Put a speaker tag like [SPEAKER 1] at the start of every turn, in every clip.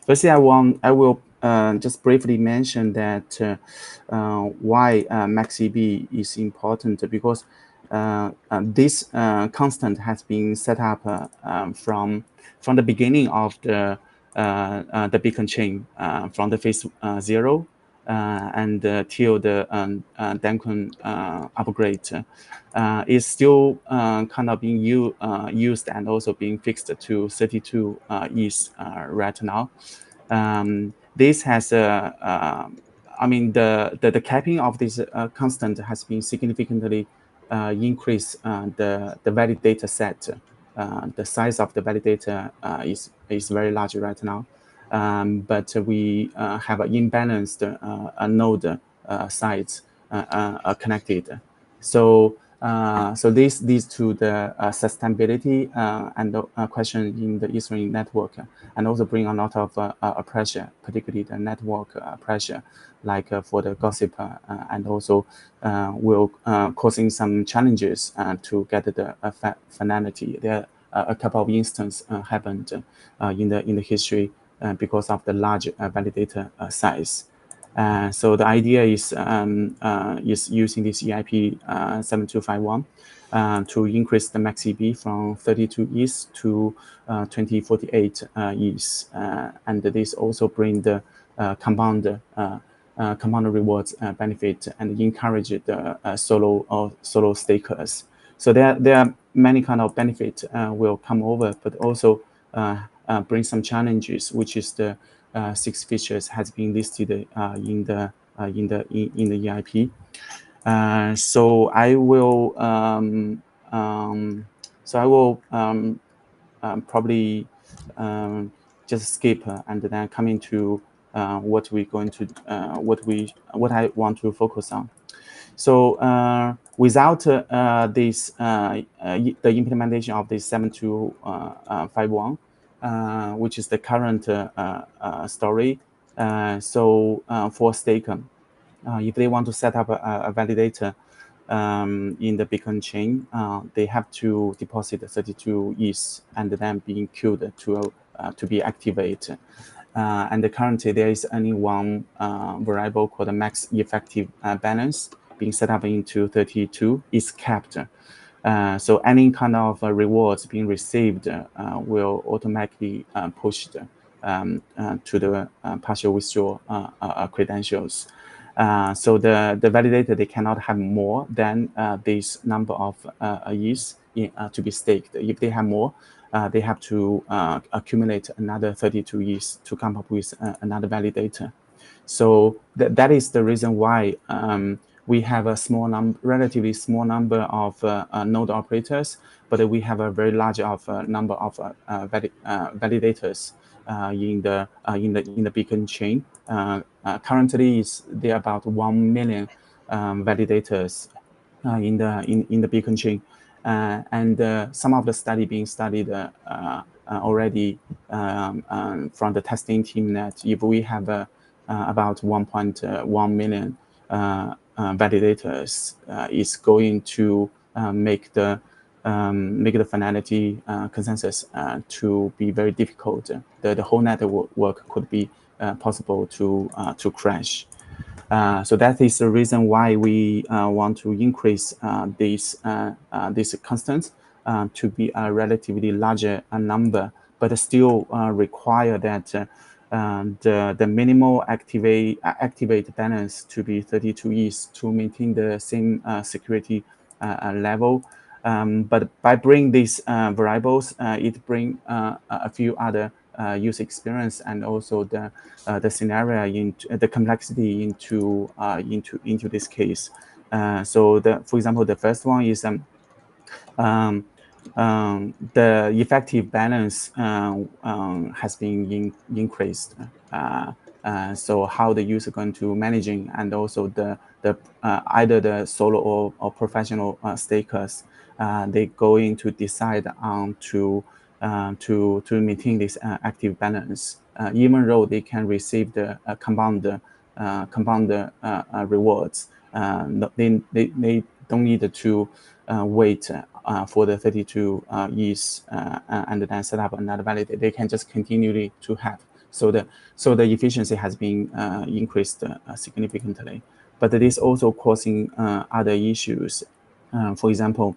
[SPEAKER 1] Firstly, I will just briefly mention that why MaxEB is important, because this constant has been set up from the beginning of the beacon chain, from the phase 0 and till the Duncan upgrade, is still kind of being used and also being fixed to 32 ETH right now. This has I mean, the capping of this constant has been significantly increased the valid data set. The size of the validator is very large right now, but we have an imbalanced node size connected. So this leads to the sustainability and the question in the Ethereum network, and also bring a lot of pressure, particularly the network pressure, like for the gossip, and also will causing some challenges to get the finality. There are a couple of instances happened in the history because of the large validator size. So the idea is using this EIP 7251 to increase the max EB from 32 ETH to 2048 ETH, and this also bring the compound rewards benefit and encourage the solo stakers. So there are many kind of benefits will come over, but also bring some challenges, which is the 6 features has been listed in the EIP. So I will probably just skip and then come into what we're going to what I want to focus on. So without this the implementation of this 7251, which is the current story, for staker, if they want to set up a validator in the Beacon chain, they have to deposit 32 ETH and then being queued to be activated. And currently there is only one variable called the max effective balance being set up into 32 is capped. So any kind of rewards being received will automatically pushed to the partial withdrawal credentials. So the validator, they cannot have more than this number of ETH to be staked. If they have more, they have to accumulate another 32 ETH to come up with another validator. So that is the reason why we have a relatively small number of node operators, but we have a very large number of validators in the Beacon chain. Currently, there are about 1 million validators in the Beacon chain, and some of the study being studied already from the testing team that if we have about 1.1 million validators, is going to make the finality consensus to be very difficult. The whole network could be possible to crash. So that is the reason why we want to increase this constant to be a relatively larger number, but still require that the minimal activate balance to be 32 ETH to maintain the same security level. But by bringing these variables, it bring a few other user experience and also the scenario into the complexity into this case. So for example, the first one is the effective balance has been increased. So how the user going to managing, and also the either the solo or professional stakers, they going to decide on to maintain this active balance, even though they can receive the compound rewards. They don't need to wait for the 32 is and then set up another validator, they can just continually to have. So the efficiency has been increased significantly, but it is also causing other issues. For example,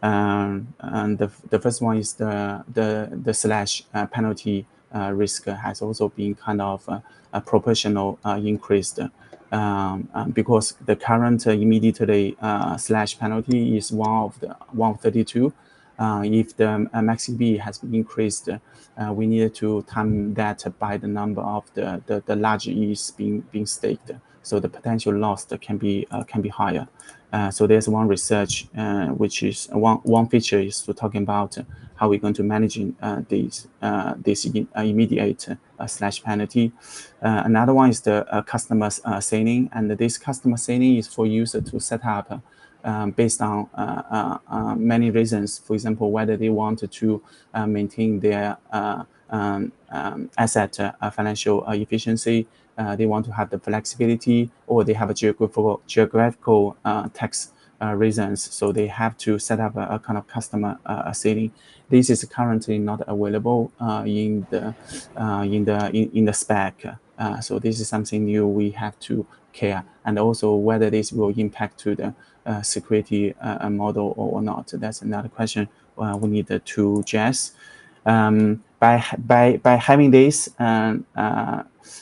[SPEAKER 1] and the first one is the slash penalty risk has also been kind of proportional increased. Because the current immediately slash penalty is 132. If the MaxCB has been increased, we need to time that by the number of the large E's being staked. So the potential loss can be higher. So there's one research, which is one feature is to talking about how we're going to managing this immediate slash penalty. Another one is the customer signing, and this customer signing is for user to set up based on many reasons. For example, whether they want to maintain their asset financial efficiency, they want to have the flexibility, or they have a geographical tax reasons, so they have to set up a kind of customer signing. This is currently not available in the spec. So this is something new we have to care, and also whether this will impact to the security model or not. That's another question we need to address. By having this,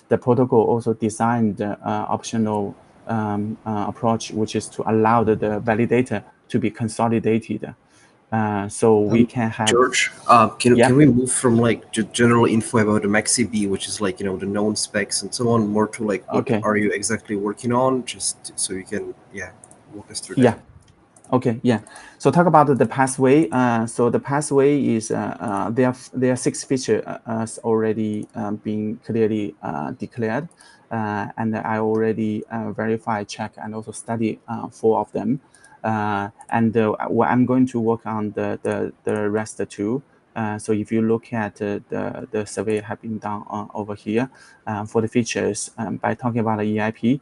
[SPEAKER 1] the protocol also designed optional approach, which is to allow the validator to be consolidated. So we can have
[SPEAKER 2] George, can we move from like general info about the MaxCB, which is like, you know, the known specs and so on, more to like what are you exactly working on, just so you can walk us through that.
[SPEAKER 1] Okay, yeah. So talk about the pathway. So the pathway is there are 6 features already being clearly declared, and I already verify, check, and also study 4 of them. And I'm going to work on the rest 2. So if you look at the survey have been done over here for the features, by talking about the EIP.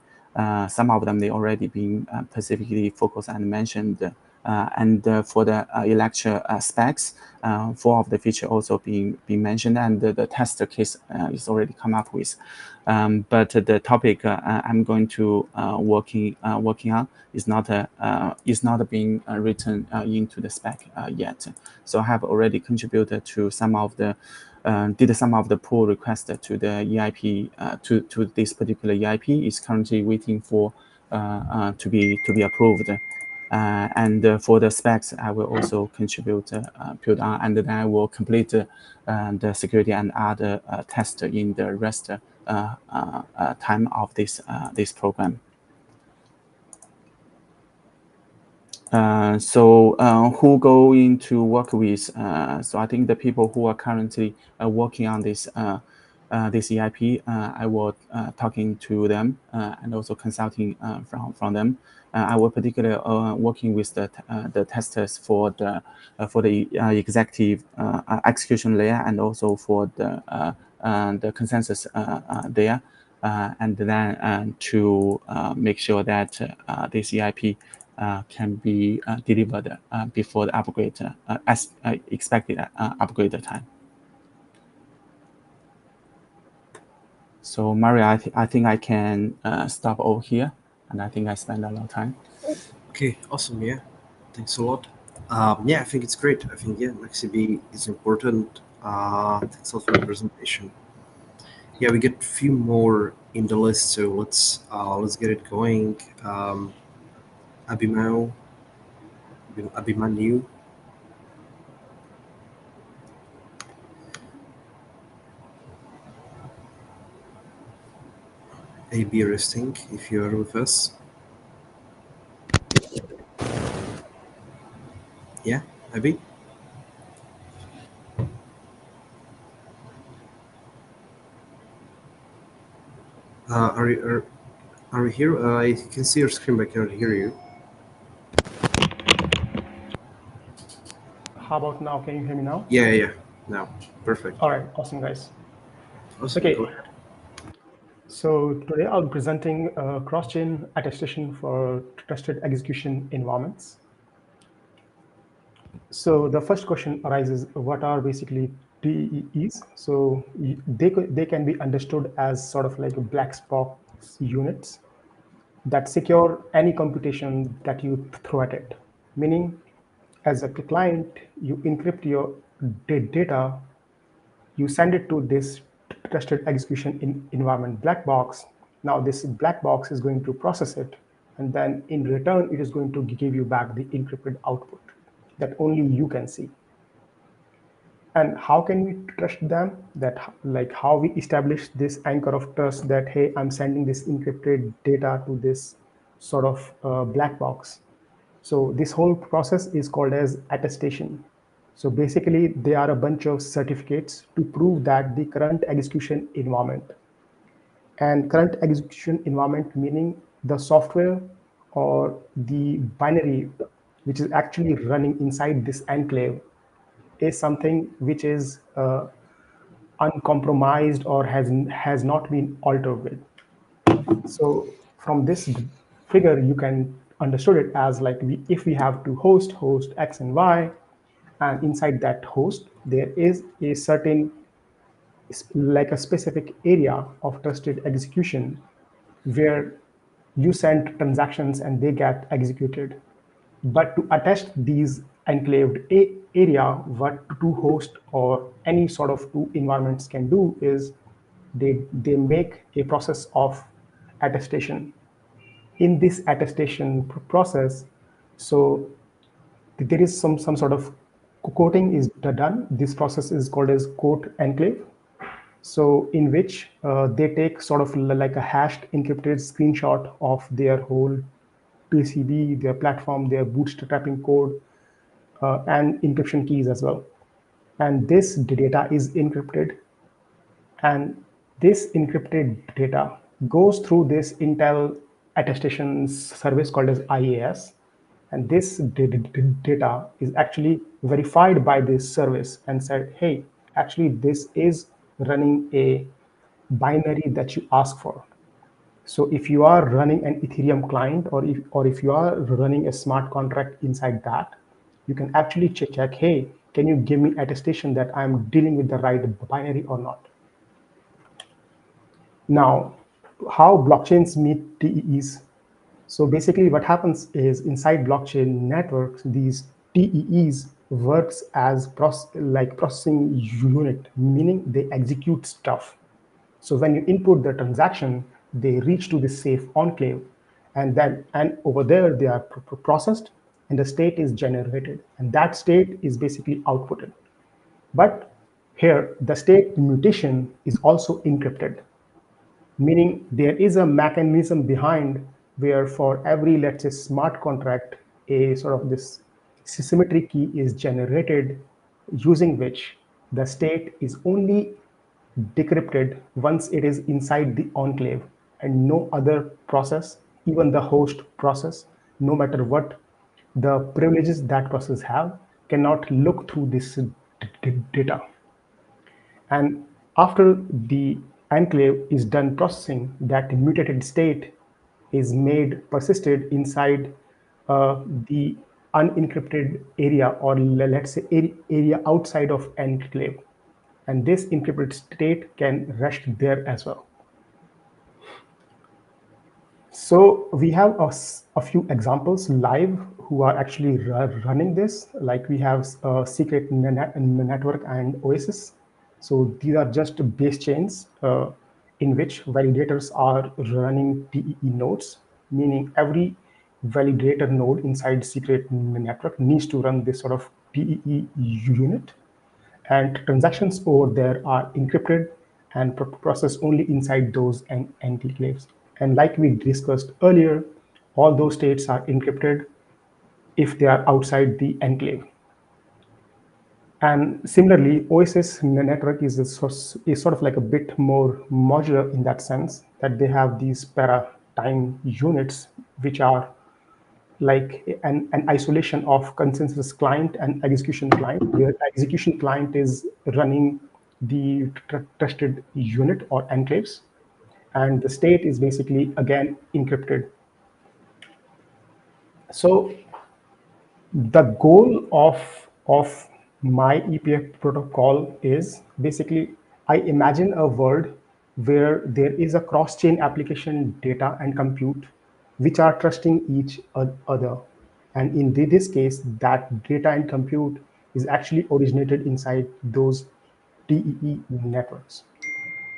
[SPEAKER 1] Some of them they already been specifically focused and mentioned, and for the Electra specs, 4 of the feature also being mentioned, and the tester case is already come up with. But the topic I'm going to working on is not being written into the spec yet. So I have already contributed to some of the did some of the pull requests to the EIP to this particular EIP is currently waiting for to be approved. And for the specs, I will also contribute build on, and then I will complete the security and other tests in the rest time of this program. So who going to work with? So I think the people who are currently working on this this EIP, I will talking to them and also consulting from them. I will particularly working with the testers for the executive execution layer, and also for the consensus there, and then to make sure that this EIP can be delivered before the upgrade as expected upgrade time. So Mario, I think I can stop over here, and I think I spent a lot of time.
[SPEAKER 2] Okay, awesome. Yeah, thanks a lot. Yeah, I think it's great. I think MaxCB is important. Thanks also for the presentation. Yeah, we get a few more in the list, so let's get it going. Abhimanyu. AB resting, if you are with us. Yeah, Abhi? Are you here? I can see your screen, but I cannot hear you.
[SPEAKER 3] How about now? Can you hear me now?
[SPEAKER 2] Yeah. Now, perfect.
[SPEAKER 3] All right, awesome, guys.
[SPEAKER 2] Awesome.
[SPEAKER 3] Okay.
[SPEAKER 2] Go ahead.
[SPEAKER 3] So today I'll be presenting a cross-chain attestation for trusted execution environments. So the first question arises, what are basically TEEs? So they can be understood as sort of like black box units that secure any computation that you throw at it. Meaning, as a client, you encrypt your data, you send it to this trusted execution environment black box. Now this black box is going to process it, and then in return, it is going to give you back the encrypted output that only you can see. And how can we trust them? That like how we establish this anchor of trust that, hey, I'm sending this encrypted data to this sort of black box. So this whole process is called as attestation. So basically, they are a bunch of certificates to prove that the current execution environment, and current execution environment meaning the software or the binary which is actually running inside this enclave, is something which is uncompromised or has not been altered with. So from this figure, you can understood it as like if we have two host X and Y, and inside that host there is a certain like a specific area of trusted execution where you send transactions and they get executed. But to attest these enclaved area, what two host or any sort of two environments can do is they make a process of attestation. In this attestation process, so there is some sort of quoting is done. This process is called as quote enclave. So in which they take sort of like a hashed encrypted screenshot of their whole PCB, their platform, their bootstrapping code, and encryption keys as well. And this data is encrypted. And this encrypted data goes through this Intel attestation service called as IAS. And this data is actually verified by this service and said, hey, actually, this is running a binary that you ask for. So if you are running an Ethereum client, or if you are running a smart contract inside that, you can actually check, hey, can you give me attestation that I'm dealing with the right binary or not? Now, how blockchains meet TEEs? So basically what happens is inside blockchain networks, these TEEs works as processing unit, meaning they execute stuff. So when you input the transaction, they reach to the safe enclave, and over there they are processed, and the state is generated, and that state is basically outputted. But here, the state mutation is also encrypted, meaning there is a mechanism behind where for every, let's say, smart contract, a sort of this symmetry key is generated, using which the state is only decrypted once it is inside the enclave, and no other process, even the host process, no matter what the privileges that process have, cannot look through this data. And after the enclave is done processing, that mutated state is made persisted inside the unencrypted area, or let's say area outside of enclave. And this encrypted state can rest there as well. So we have a few examples live who are actually running this. Like we have Secret Network and Oasis. So these are just base chains in which validators are running TEE nodes, meaning every validator node inside Secret Network needs to run this sort of TEE unit. And transactions over there are encrypted and processed only inside those enclaves. And like we discussed earlier, all those states are encrypted if they are outside the enclave. And similarly, Oasis network is sort of like a bit more modular in that sense that they have these para-time units, which are like an isolation of consensus client and execution client, where execution client is running the trusted unit or enclaves, and the state is basically, again, encrypted. So the goal of of my EPF protocol is basically I imagine a world where there is a cross-chain application data and compute which are trusting each other. And in this case, that data and compute is actually originated inside those TEE networks.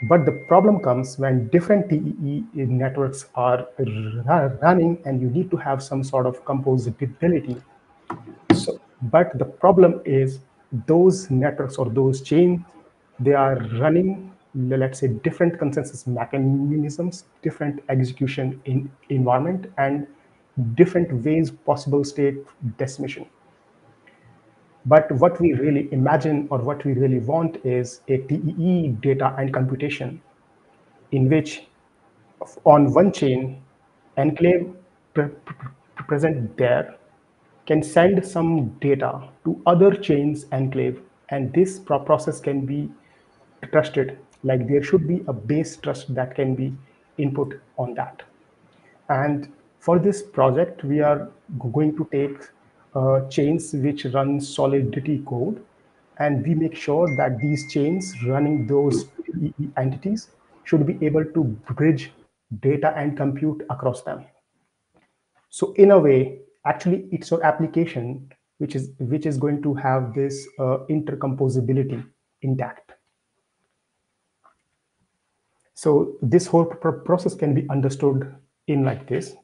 [SPEAKER 3] But the problem comes when different TEE networks are running and you need to have some sort of composability. So, but the problem is those networks or those chains, they are running, let's say, different consensus mechanisms, different execution in environment, and different ways possible state decimation. But what we really imagine or what we really want is a TEE data and computation in which on one chain, enclave present there can send some data to other chains enclave, and this process can be trusted. Like there should be a base trust that can be input on that. And for this project, we are going to take chains which run Solidity code, and we make sure that these chains running those entities should be able to bridge data and compute across them. So in a way, actually, it's your application which is going to have this intercomposability intact. So this whole process can be understood in like this.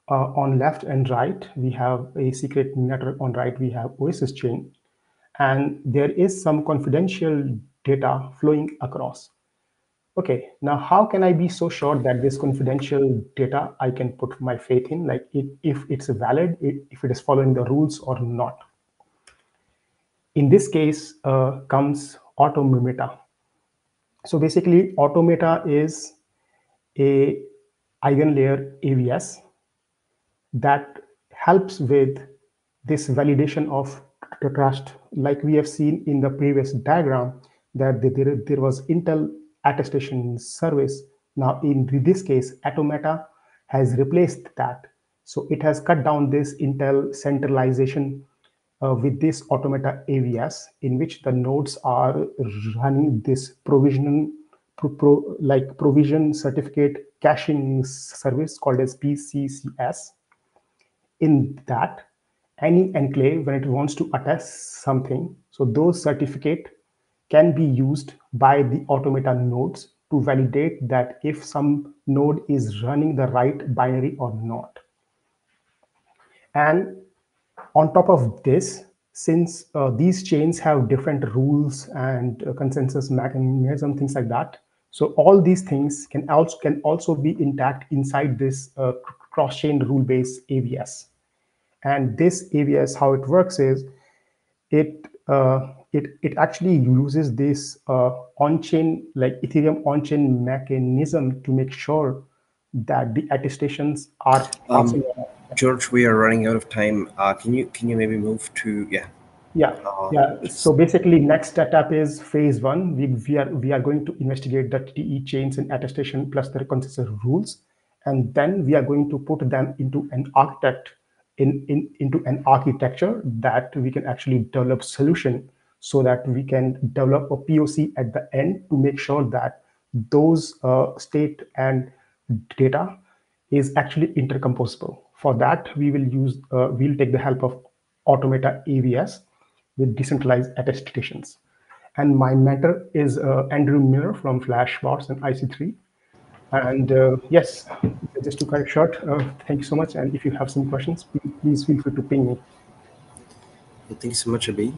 [SPEAKER 3] On left and right, we have a secret network. On right, we have OSS chain, and there is some confidential data flowing across. Okay, now how can I be so sure that this confidential data I can put my faith in, like if it's valid, if it is following the rules or not? In this case comes Automata. So basically, Automata is a eigenlayer AVS that helps with this validation of the trust. Like we have seen in the previous diagram, that there was Intel attestation service. Now in this case, Automata has replaced that. So it has cut down this Intel centralization with this Automata AVS, in which the nodes are running this provision certificate caching service called as PCCS. In that, any enclave, when it wants to attest something, so those certificate can be used by the Automata nodes to validate that if some node is running the right binary or not. And on top of this, since these chains have different rules and consensus mechanism, things like that, so all these things can also be intact inside this cross-chain rule-based AVS. And this AVS, how it works is it actually uses this on-chain, like Ethereum on-chain mechanism to make sure that the attestations are passing on.
[SPEAKER 2] George, we are running out of time. Can you maybe move to
[SPEAKER 3] Yeah. So basically, next setup is phase one. We are going to investigate the TE chains and attestation plus the consensus rules, and then we are going to put them into an into an architecture that we can actually develop solution, so that we can develop a POC at the end to make sure that those state and data is actually intercomposable. For that, we'll take the help of Automata AVS with decentralized attestations. And my mentor is Andrew Miller from Flashbots and IC3. And yes, just to cut it short, thank you so much. And if you have some questions, please feel free to ping me.
[SPEAKER 2] Well, thanks so much, Abhi.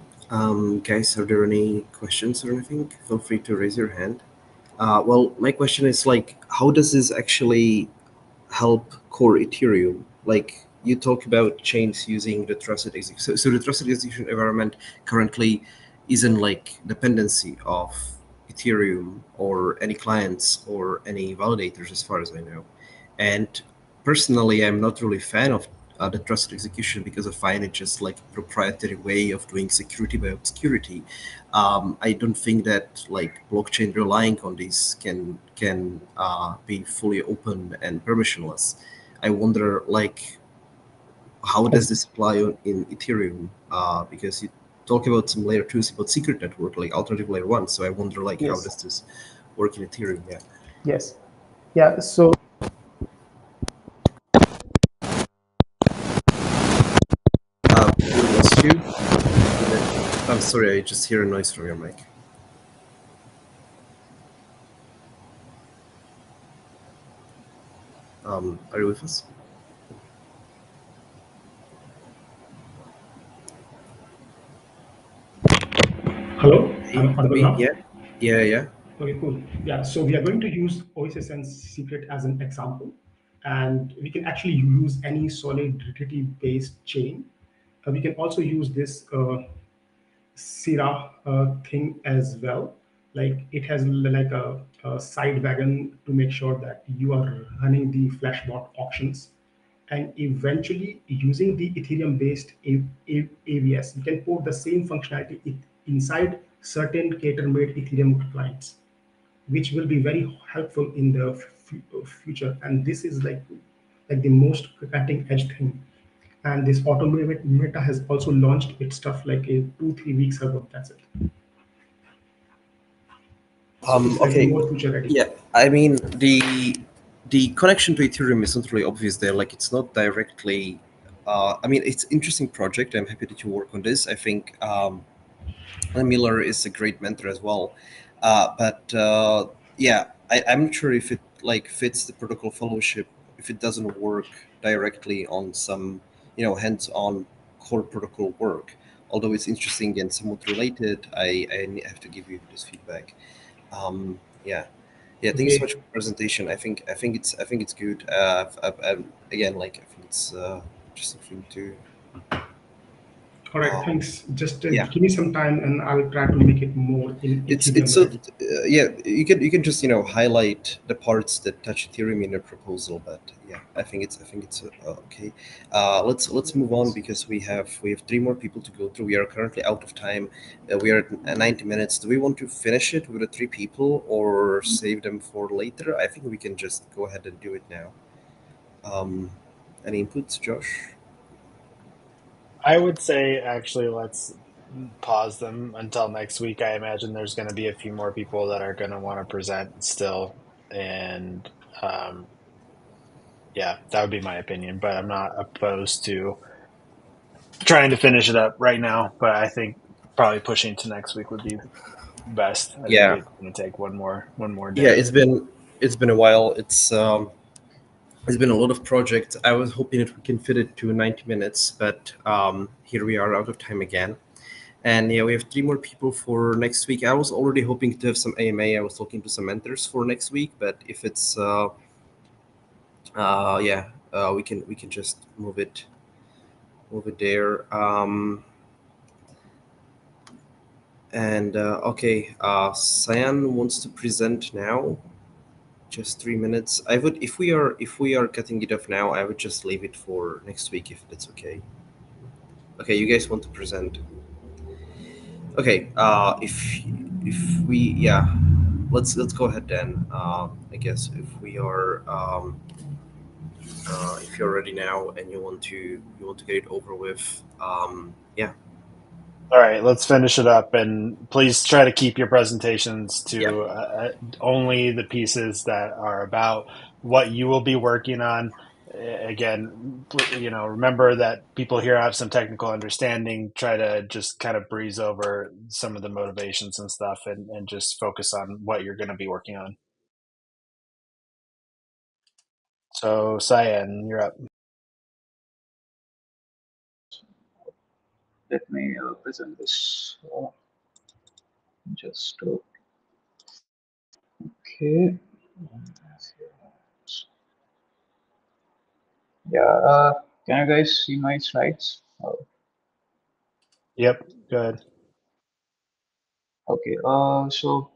[SPEAKER 2] Guys, are there any questions or anything? Feel free to raise your hand. Well, my question is like, how does this actually help core Ethereum? Like you talk about chains using the trusted execution. So the trusted execution environment currently isn't like dependency of Ethereum or any clients or any validators, as far as I know. And personally, I'm not really a fan of the trusted execution because I find it just like a proprietary way of doing security by obscurity. I don't think that like blockchain relying on this can be fully open and permissionless. I wonder like how does this apply in Ethereum? Because talk about some layer 2s about secret network, like alternative layer 1. So I wonder, like, how
[SPEAKER 3] Yes.
[SPEAKER 2] does this work in Ethereum? Yeah.
[SPEAKER 3] Yes. Yeah. So
[SPEAKER 2] We lost you. I'm sorry, I just hear a noise from your mic. Are you with us?
[SPEAKER 3] hello,
[SPEAKER 2] Hey,
[SPEAKER 3] I'm audible now.
[SPEAKER 2] yeah, yeah, yeah.
[SPEAKER 3] Okay, cool. Yeah, so we are going to use OSSN secret as an example, and we can actually use any solidity-based chain. We can also use this Syrah thing as well. Like it has like a side wagon to make sure that you are running the Flashbot auctions. And eventually, using the Ethereum-based AVS, you can port the same functionality inside certain cater-made Ethereum clients, which will be very helpful in the future. And this is like the most cutting edge thing. And this Automata Meta has also launched its stuff like 2-3 weeks ago. That's it. So it's like
[SPEAKER 2] Okay.
[SPEAKER 3] more future ready.
[SPEAKER 2] Yeah, I mean the connection to Ethereum is not really obvious there. Like it's not directly. I mean, it's interesting project. I'm happy that you work on this. I think Alan Miller is a great mentor as well. But yeah, I'm not sure if it like fits the protocol fellowship if it doesn't work directly on some hands-on core protocol work. Although it's interesting and somewhat related, I have to give you this feedback. Yeah, yeah. Thank you so much
[SPEAKER 3] Okay.
[SPEAKER 2] for the presentation. I think it's good. Again, like I think it's interesting thing to.
[SPEAKER 3] All right.
[SPEAKER 2] Um,
[SPEAKER 3] Thanks. Just
[SPEAKER 2] yeah,
[SPEAKER 3] give me some time, and I will try to make it more in
[SPEAKER 2] it's
[SPEAKER 3] Ethereum
[SPEAKER 2] so
[SPEAKER 3] ready.
[SPEAKER 2] yeah. You can just highlight the parts that touch Ethereum in your proposal. But yeah, I think it's okay. Let's move on because we have three more people to go through. We are currently out of time. We are at 90 minutes. Do we want to finish it with the three people or save them for later? I think we can just go ahead and do it now. Um, any inputs, Josh?
[SPEAKER 4] I would say actually let's pause them until next week. I imagine there's going to be a few more people that are going to want to present still, and um, yeah, that would be my opinion. But I'm not opposed to trying to finish it up right now. But I think probably pushing to next week would be best. I think
[SPEAKER 2] Yeah,
[SPEAKER 4] it's going to take one more
[SPEAKER 2] yeah.
[SPEAKER 4] day.
[SPEAKER 2] It's been a while. It's been a lot of projects. I was hoping that we can fit it to 90 minutes, but here we are out of time again. And yeah, we have three more people for next week. I was already hoping to have some AMA. I was talking to some mentors for next week, but if it's yeah, we can just move it there. And okay, Cyan wants to present now. Just 3 minutes. I would if we are cutting it off now, I would just leave it for next week if that's okay. Okay, you guys want to present? Okay, if we yeah, let's go ahead then. I guess if you're ready now and you want to get it over with, yeah.
[SPEAKER 4] All right, let's finish it up, and please try to keep your presentations
[SPEAKER 2] Yeah.
[SPEAKER 4] to only the pieces that are about what you will be working on. Again, remember that people here have some technical understanding. Try to just kind of breeze over some of the motivations and stuff, and just focus on what you're going to be working on. So, Cyan, you're up.
[SPEAKER 5] Let me present this. Just okay. Yeah. Can you guys see my slides?
[SPEAKER 4] Yep, good.
[SPEAKER 5] Okay. So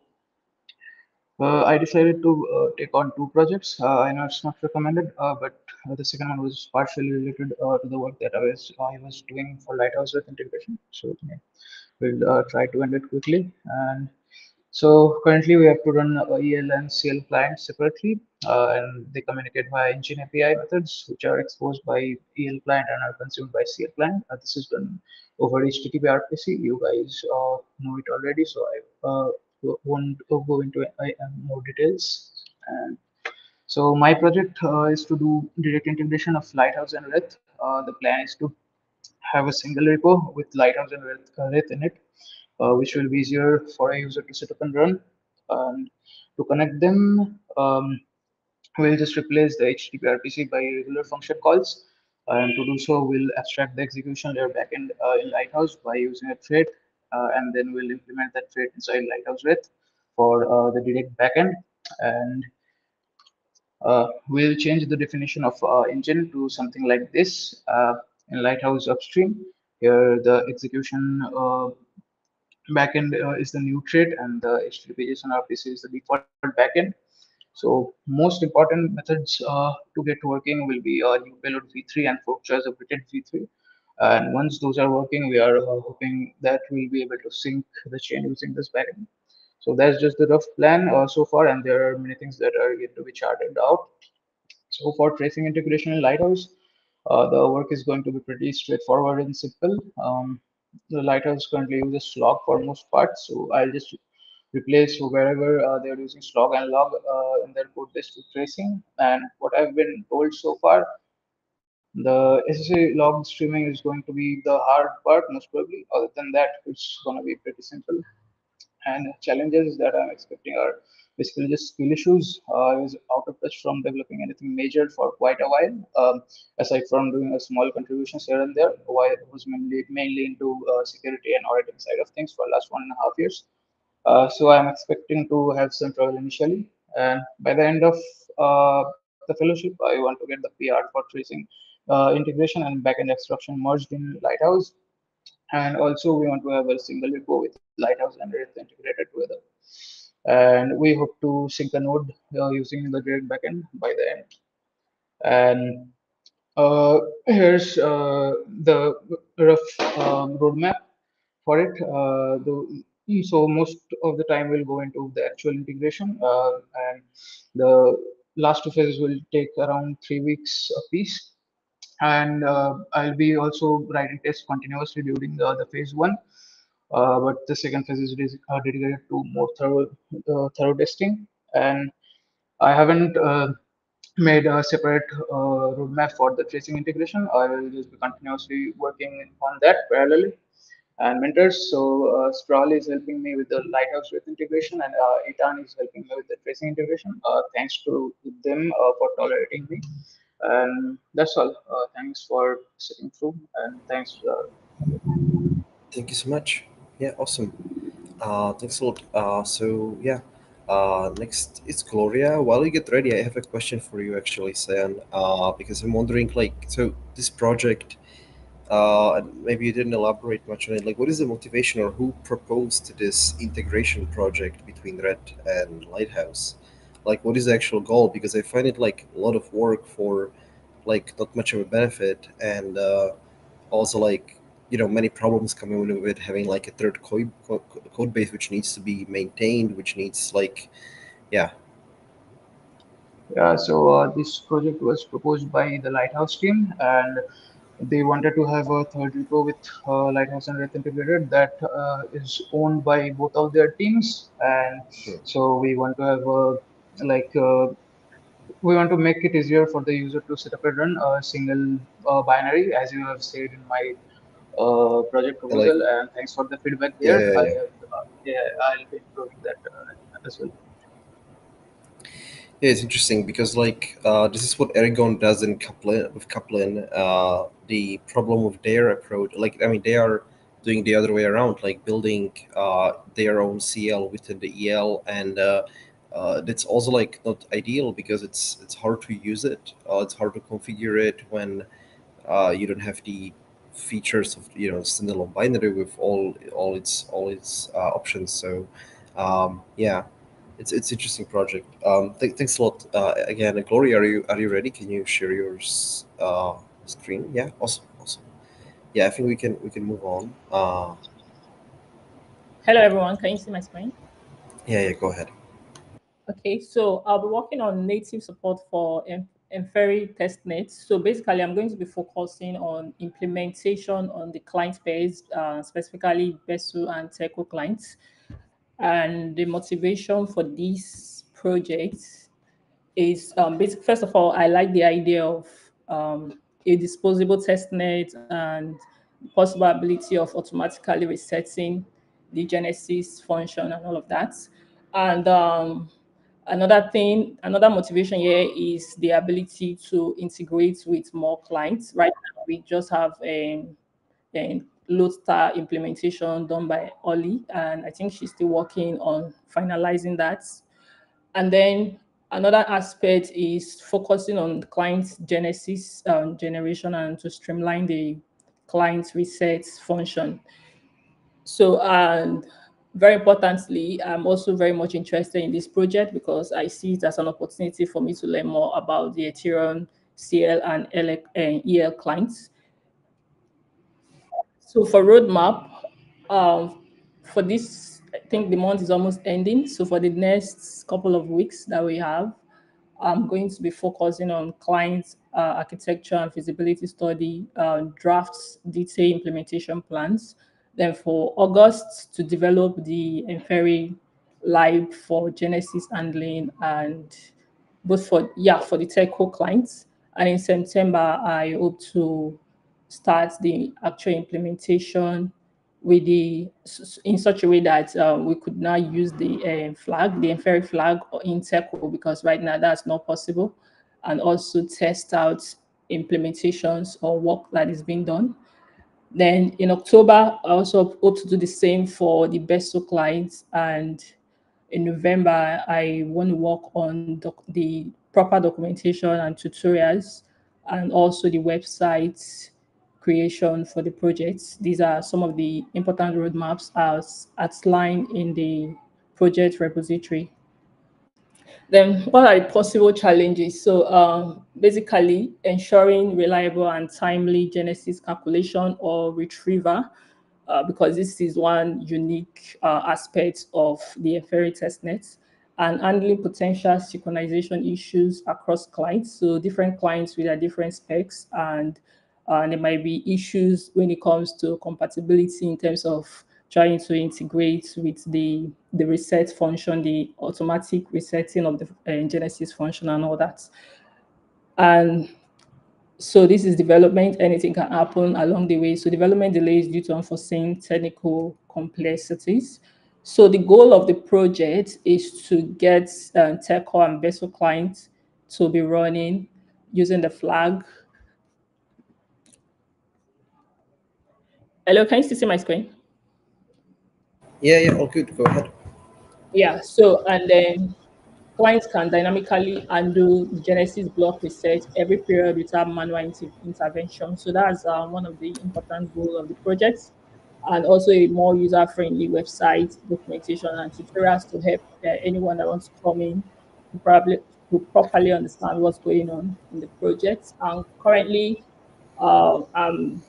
[SPEAKER 5] I decided to take on two projects. I know it's not recommended, but the second one was partially related to the work that I was doing for Lighthouse with integration. So yeah, we'll try to end it quickly. And So currently we have to run EL and CL clients separately, and they communicate via engine API methods, which are exposed by EL client and are consumed by CL client. This is done over HTTP RPC. You guys know it already, so I won't go into more details. And so my project is to do direct integration of Lighthouse and Reth. The plan is to have a single repo with Lighthouse and Reth in it, which will be easier for a user to set up and run. And to connect them, we'll just replace the HTTP RPC by regular function calls. And to do so, we'll abstract the execution layer backend in Lighthouse by using a thread, and then we'll implement that thread inside Lighthouse Reth for the direct backend. And we'll change the definition of engine to something like this. In Lighthouse upstream, here the execution backend is the new thread, and the HTTP JSON RPC is the default backend. So most important methods to get working will be new payload v3 and fork choice updated v3. And once those are working, we are hoping that we'll be able to sync the chain using this backend. So that's just the rough plan so far, and there are many things that are yet to be charted out. So for tracing integration in Lighthouse, the work is going to be pretty straightforward and simple. The Lighthouse currently uses Slog for most parts, so I'll just replace wherever they're using Slog and Log in their code base with tracing. And what I've been told so far, the SSA log streaming is going to be the hard part, most probably. Other than that, it's going to be pretty simple. And challenges that I'm expecting are basically just skill issues. I was out of touch from developing anything major for quite a while, aside from doing a small contributions here and there. While I was mainly into security and auditing side of things for the last 1.5 years. So I'm expecting to have some trouble initially, and by the end of the fellowship, I want to get the PR for tracing integration and backend extraction merged in Lighthouse. And also we want to have a single repo with Lighthouse and Redis integrated together. And we hope to sync a node using the direct backend by the end. And here's the rough roadmap for it. So most of the time we'll go into the actual integration, and the last two phases will take around 3 weeks a piece. And I'll be also writing tests continuously during the phase one. But the second phase is dedicated to more thorough testing. And I haven't made a separate roadmap for the tracing integration. I will just be continuously working on that parallelly. And mentors, so Strahl is helping me with the Lighthouse with integration, and Itan is helping me with the tracing integration. Thanks to them for tolerating me. And that's all. Thanks for sitting through, and thanks.
[SPEAKER 2] Thank you so much. Yeah, awesome. Thanks a lot. So yeah, next is Gloria. While you get ready, I have a question for you actually, Sam. Because I'm wondering, like, so this project, and maybe you didn't elaborate much on it. Like, what is the motivation, or who proposed this integration project between Red and Lighthouse? Like, what is the actual goal? Because I find it like a lot of work for like not much of a benefit, and also like many problems coming with having like a third code base which needs to be maintained, which needs like yeah.
[SPEAKER 5] Yeah, so this project was proposed by the Lighthouse team, and they wanted to have a third repo with Lighthouse and Red integrated that is owned by both of their teams. And
[SPEAKER 2] Hmm.
[SPEAKER 5] so we want to have a like we want to make it easier for the user to set up and run a single binary, as you have said in my project
[SPEAKER 2] Like,
[SPEAKER 5] proposal. And thanks for the feedback
[SPEAKER 2] yeah,
[SPEAKER 5] there.
[SPEAKER 2] yeah,
[SPEAKER 5] I
[SPEAKER 2] yeah.
[SPEAKER 5] have, yeah, I'll be improving that as well.
[SPEAKER 2] Yeah, it's interesting because like this is what Aragon does in Kotlin with Kotlin. The problem with their approach, like I mean, they are doing the other way around, like building their own CL within the EL, and that's also like not ideal because it's hard to use it. It's hard to configure it when you don't have the features of standalone binary with all its options. So yeah, it's interesting project. Thanks a lot. Again, Gloria, are you ready? Can you share your screen? Yeah, awesome, awesome. Yeah, I think we can move on.
[SPEAKER 6] Hello everyone, can you see my screen?
[SPEAKER 2] Yeah, go ahead.
[SPEAKER 6] Okay, so I'll be working on native support for Inferry testnet. So basically, I'm going to be focusing on implementation on the client base, specifically Besu and Teco clients. And the motivation for this project is basic. First of all, I like the idea of a disposable testnet and possibility of automatically resetting the Genesis function and all of that. And another thing, another motivation here is the ability to integrate with more clients. Right now, we just have a Lodestar implementation done by Ollie, and I think she's still working on finalizing that. And then another aspect is focusing on client genesis generation and to streamline the client reset function. So, and very importantly, I'm also very much interested in this project because I see it as an opportunity for me to learn more about the Ethereum CL and EL clients. So for roadmap, for this, I think the month is almost ending. So for the next couple of weeks that we have, I'm going to be focusing on client architecture and feasibility study, drafts, detailed implementation plans. Then for August, to develop the Inferry live for Genesis handling and both for the telco clients. And in September, I hope to start the actual implementation with in such a way that we could now use the flag, the Inferry flag in Teco, because right now that's not possible, and also test out implementations or work that is being done. Then in October, I also hope to do the same for the Besto clients. And in November, I want to work on the proper documentation and tutorials and also the website creation for the projects. These are some of the important roadmaps as outlined in the project repository. Then, what are the possible challenges? So, basically, ensuring reliable and timely Genesis calculation or retrieval, because this is one unique aspect of the Inferry testnet, and handling potential synchronization issues across clients. So, different clients with their different specs, and there might be issues when it comes to compatibility in terms of trying to integrate with the reset function, the automatic resetting of the Genesis function and all that. And so this is development. Anything can happen along the way. So development delays due to unforeseen technical complexities. So the goal of the project is to get Teco and Beso clients to be running using the flag. Hello, can you still see my screen?
[SPEAKER 2] Yeah, all good. Go ahead.
[SPEAKER 6] Yeah, so and then clients can dynamically undo Genesis block reset every period without manual intervention. So that's one of the important goals of the project. And also a more user-friendly website, documentation, and tutorials to help anyone that wants to come in to probably to properly understand what's going on in the project. And currently, I'm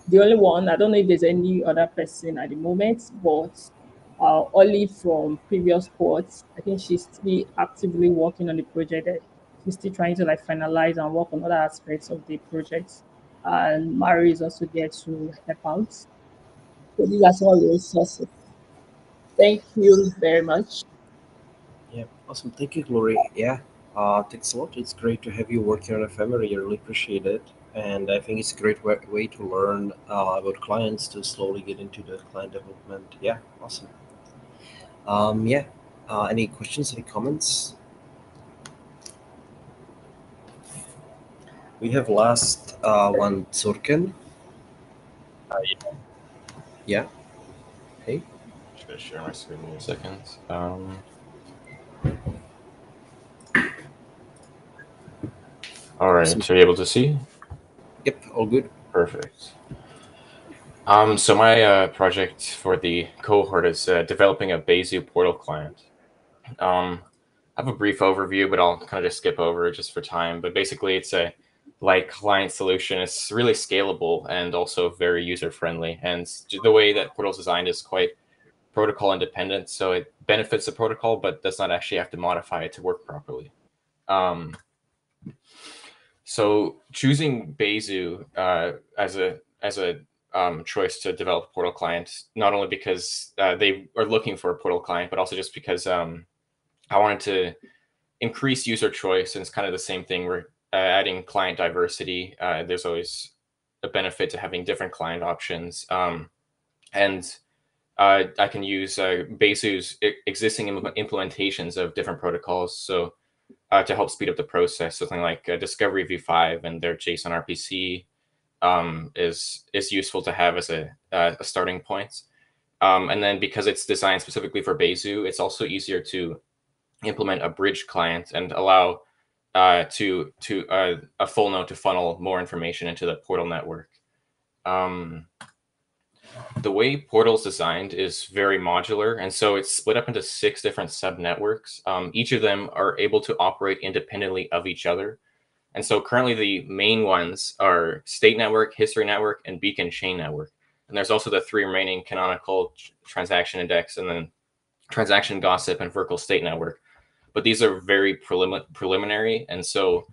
[SPEAKER 6] the only one. I don't know if there's any other person at the moment, but Ollie from previous quotes, I think she's still actively working on the project. She's still trying to like finalize and work on other aspects of the project. And Mary is also there to help out. So these are some of the resources. Thank you very much.
[SPEAKER 2] Yeah, awesome. Thank you, Glory. Yeah, thanks a lot. It's great to have you working on Ephemery. I really appreciate it. And I think it's a great way to learn about clients to slowly get into the client development. Yeah, awesome. Yeah. Any questions, any comments? We have last one, Surken. Yeah. Hey.
[SPEAKER 7] Should I share my screen in a second? All right,
[SPEAKER 2] Awesome.
[SPEAKER 7] so you're able to see?
[SPEAKER 2] Yep, all good.
[SPEAKER 7] Perfect. So my project for the cohort is developing a Bezier portal client. I have a brief overview, but I'll kind of just skip over it just for time. But basically, it's a like client solution. It's really scalable and also very user friendly. And the way that Portal's designed is quite protocol independent, so it benefits the protocol, but does not actually have to modify it to work properly. So choosing Besu as a choice to develop a Portal client, not only because they are looking for a Portal client, but also just because I wanted to increase user choice. And it's kind of the same thing. We're adding client diversity. There's always a benefit to having different client options. And I can use Besu's existing implementations of different protocols. So to help speed up the process, something like Discovery v5 and their JSON RPC is useful to have as a starting point. And then because it's designed specifically for Besu, it's also easier to implement a bridge client and allow to a full node to funnel more information into the Portal network. The way Portal is designed is very modular, and so it's split up into 6 different subnetworks. Each of them are able to operate independently of each other. And so currently the main ones are State Network, History Network, and Beacon Chain Network. And there's also the 3 remaining canonical Transaction Index, and then Transaction Gossip and Verkle State Network. But these are very preliminary, and so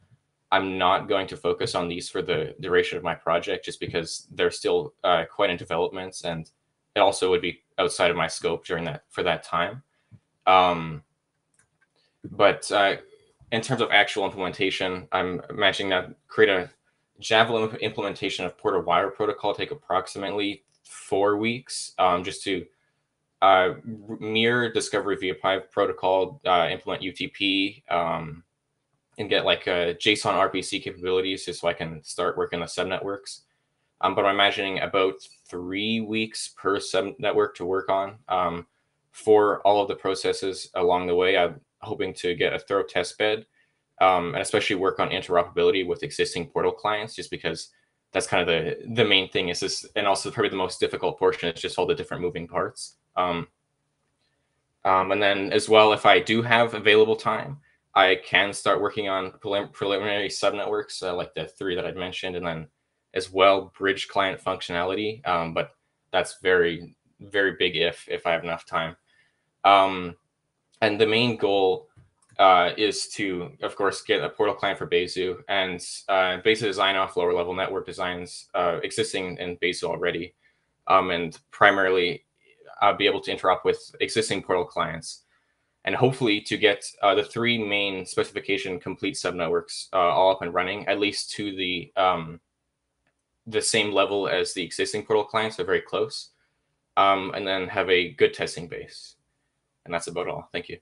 [SPEAKER 7] I'm not going to focus on these for the duration of my project, just because they're still quite in development, and it also would be outside of my scope for that time. But in terms of actual implementation, I'm imagining that create a Java implementation of Porter-Wire protocol take approximately 4 weeks, just to mirror Discovery v5 protocol, implement UTP, and get like JSON RPC capabilities, just so I can start working the subnetworks. But I'm imagining about 3 weeks per subnetwork to work on for all of the processes along the way. I'm hoping to get a thorough test bed, and especially work on interoperability with existing Portal clients, just because that's kind of the main thing. Is this, and also probably the most difficult portion is just all the different moving parts. And then as well, if I do have available time, I can start working on preliminary subnetworks like the 3 that I'd mentioned, and then as well bridge client functionality. But that's very, very big if I have enough time. And the main goal is to, of course, get a Portal client for Besu, and basically design off lower level network designs existing in Besu already, and primarily be able to interop with existing Portal clients, and hopefully to get the 3 main specification complete subnetworks all up and running, at least to the same level as the existing Portal clients, so very close, and then have a good testing base. And that's about all. Thank you.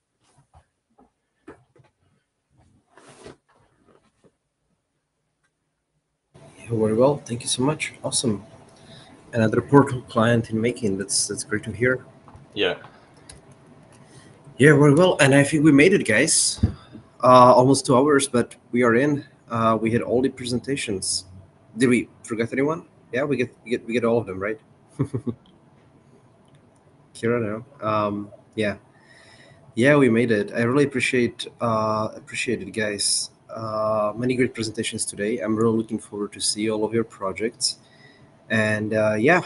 [SPEAKER 2] Very well. Thank you so much. Awesome. Another Portal client in making. That's great to hear.
[SPEAKER 7] Yeah.
[SPEAKER 2] Yeah, very well. And I think we made it, guys. Almost 2 hours, but we are in. We had all the presentations. Did we forget anyone? Yeah, we get all of them, right? Kira, no. Yeah, we made it. I really appreciate it, guys. Many great presentations today. I'm really looking forward to see all of your projects. And yeah,